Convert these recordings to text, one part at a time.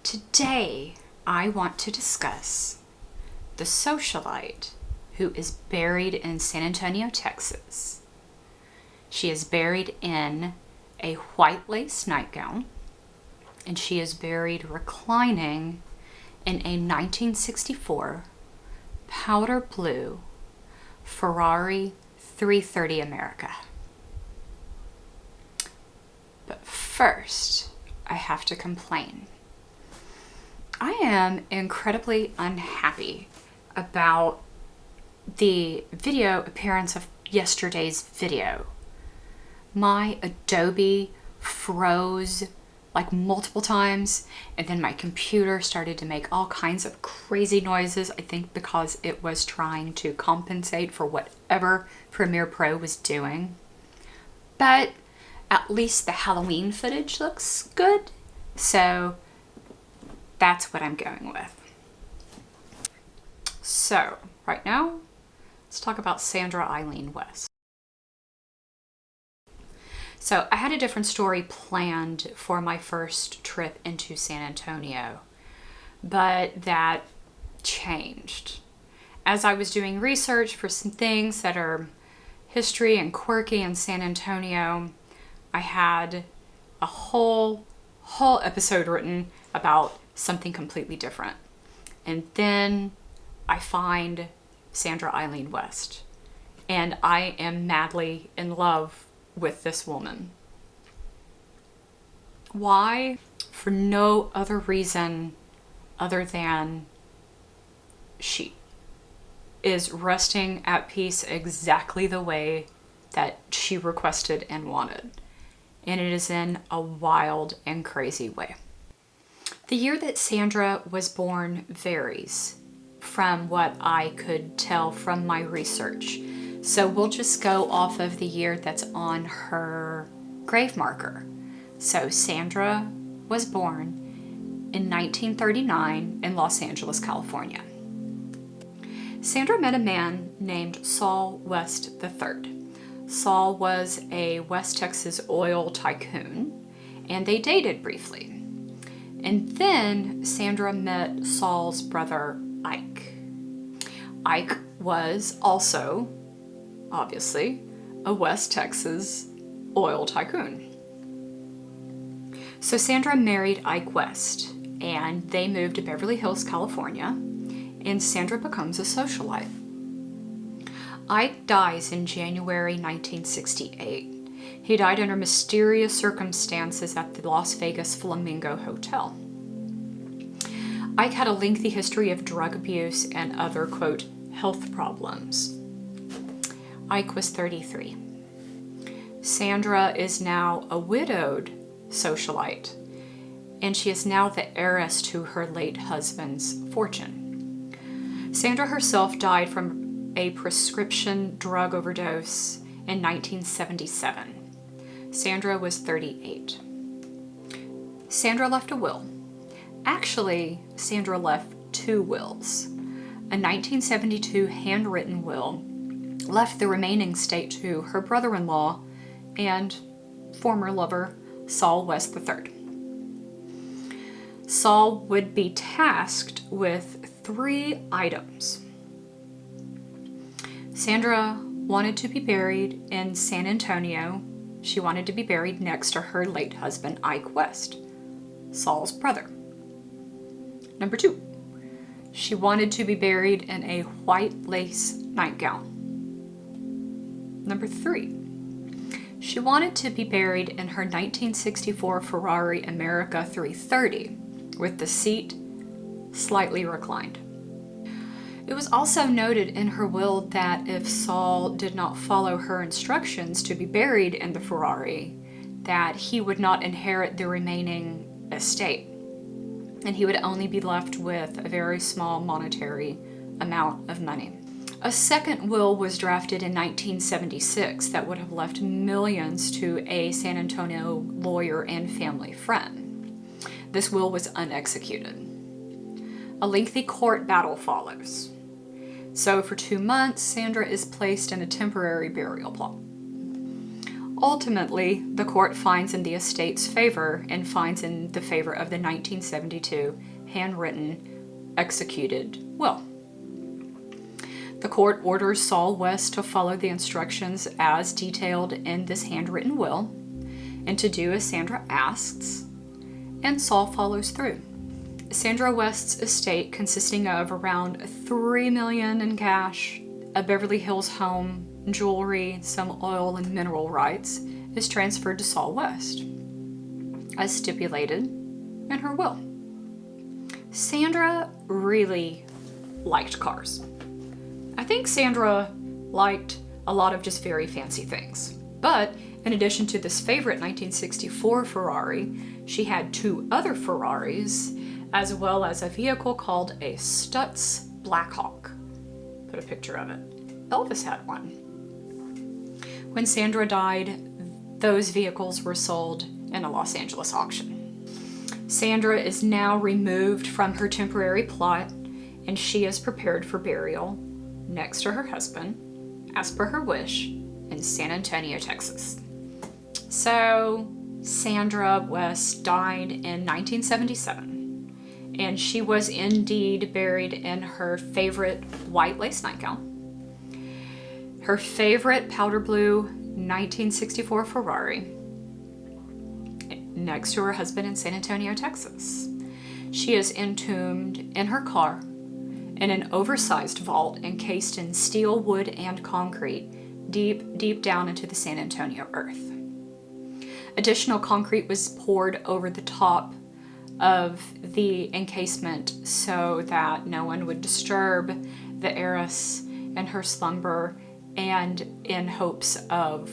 Today, I want to discuss the socialite who is buried in San Antonio, Texas. She is buried in a white lace nightgown, and she is buried reclining in a 1964 powder blue Ferrari 330 America. But first, I have to complain. I am incredibly unhappy about the video appearance of yesterday's video. My Adobe froze like multiple times, and then my computer started to make all kinds of crazy noises, I think because it was trying to compensate for whatever Premiere Pro was doing. But at least the Halloween footage looks good, so that's what I'm going with. So, right now, let's talk about Sandra Eileen West. So, I had a different story planned for my first trip into San Antonio, but that changed. As I was doing research for some things that are history and quirky in San Antonio, I had a whole episode written about something completely different. And then I find Sandra Eileen West, and I am madly in love with this woman. Why? For no other reason other than she is resting at peace exactly the way that she requested and wanted. And it is in a wild and crazy way. The year that Sandra was born varies from what I could tell from my research. So we'll just go off of the year that's on her grave marker. So Sandra was born in 1939 in Los Angeles, California. Sandra met a man named Saul West III. Saul was a West Texas oil tycoon, and they dated briefly. And then Sandra met Saul's brother, Ike. Ike was also, obviously, a West Texas oil tycoon. So Sandra married Ike West, and they moved to Beverly Hills, California, and Sandra becomes a socialite. Ike dies in January 1968. He died under mysterious circumstances at the Las Vegas Flamingo Hotel. Ike had a lengthy history of drug abuse and other, quote, health problems. Ike was 33. Sandra is now a widowed socialite, and she is now the heiress to her late husband's fortune. Sandra herself died from a prescription drug overdose in 1977. Sandra was 38. Sandra left a will. Actually, Sandra left two wills. A 1972 handwritten will left the remaining estate to her brother-in-law and former lover, Saul West III. Saul would be tasked with 3 items. Sandra wanted to be buried in San Antonio. She wanted to be buried next to her late husband, Ike West, Saul's brother. Number 2, she wanted to be buried in a white lace nightgown. Number 3, she wanted to be buried in her 1964 Ferrari America 330 with the seat slightly reclined. It was also noted in her will that if Saul did not follow her instructions to be buried in the Ferrari, that he would not inherit the remaining estate, and he would only be left with a very small monetary amount of money. A second will was drafted in 1976 that would have left millions to a San Antonio lawyer and family friend. This will was unexecuted. A lengthy court battle follows. So for 2 months, Sandra is placed in a temporary burial plot. Ultimately, the court finds in the estate's favor and finds in the favor of the 1972 handwritten, executed will. The court orders Saul West to follow the instructions as detailed in this handwritten will and to do as Sandra asks, and Saul follows through. Sandra West's estate, consisting of around $3 million in cash, a Beverly Hills home, jewelry, some oil and mineral rights, is transferred to Saul West, as stipulated in her will. Sandra really liked cars. I think Sandra liked a lot of just very fancy things. But in addition to this favorite 1964 Ferrari, she had 2 other Ferraris, as well as a vehicle called a Stutz Blackhawk. Put a picture of it. Elvis had one. When Sandra died, those vehicles were sold in a Los Angeles auction. Sandra is now removed from her temporary plot, and she is prepared for burial next to her husband, as per her wish, in San Antonio, Texas. So, Sandra West died in 1977, and she was indeed buried in her favorite white lace nightgown, her favorite powder blue 1964 Ferrari, next to her husband in San Antonio, Texas. She is entombed in her car in an oversized vault encased in steel, wood, and concrete, deep down into the San Antonio earth. Additional concrete was poured over the top of the encasement so that no one would disturb the heiress in her slumber and in hopes of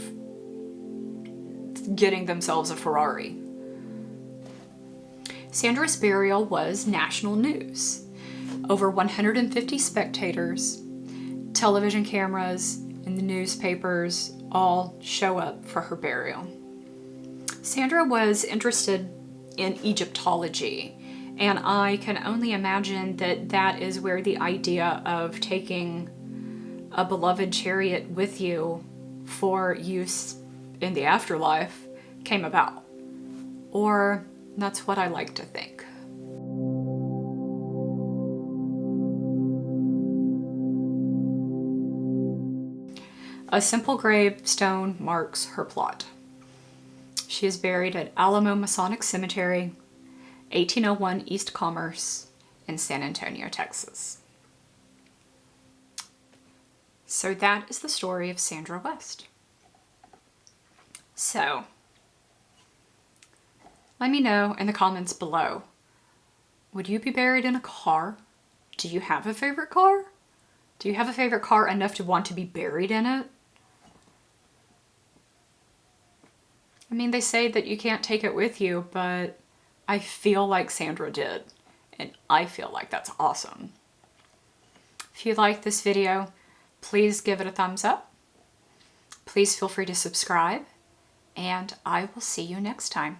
getting themselves a Ferrari. Sandra's burial was national news. Over 150 spectators, television cameras, and the newspapers all show up for her burial. Sandra was interested in Egyptology, and I can only imagine that that is where the idea of taking a beloved chariot with you for use in the afterlife came about. Or that's what I like to think. A simple gravestone marks her plot. She is buried at Alamo Masonic Cemetery, 1801 East Commerce in San Antonio, Texas. So that is the story of Sandra West. So, let me know in the comments below. Would you be buried in a car? Do you have a favorite car? Do you have a favorite car enough to want to be buried in it? I mean, they say that you can't take it with you, but I feel like Sandra did, and I feel like that's awesome. If you like this video, please give it a thumbs up. Please feel free to subscribe, and I will see you next time.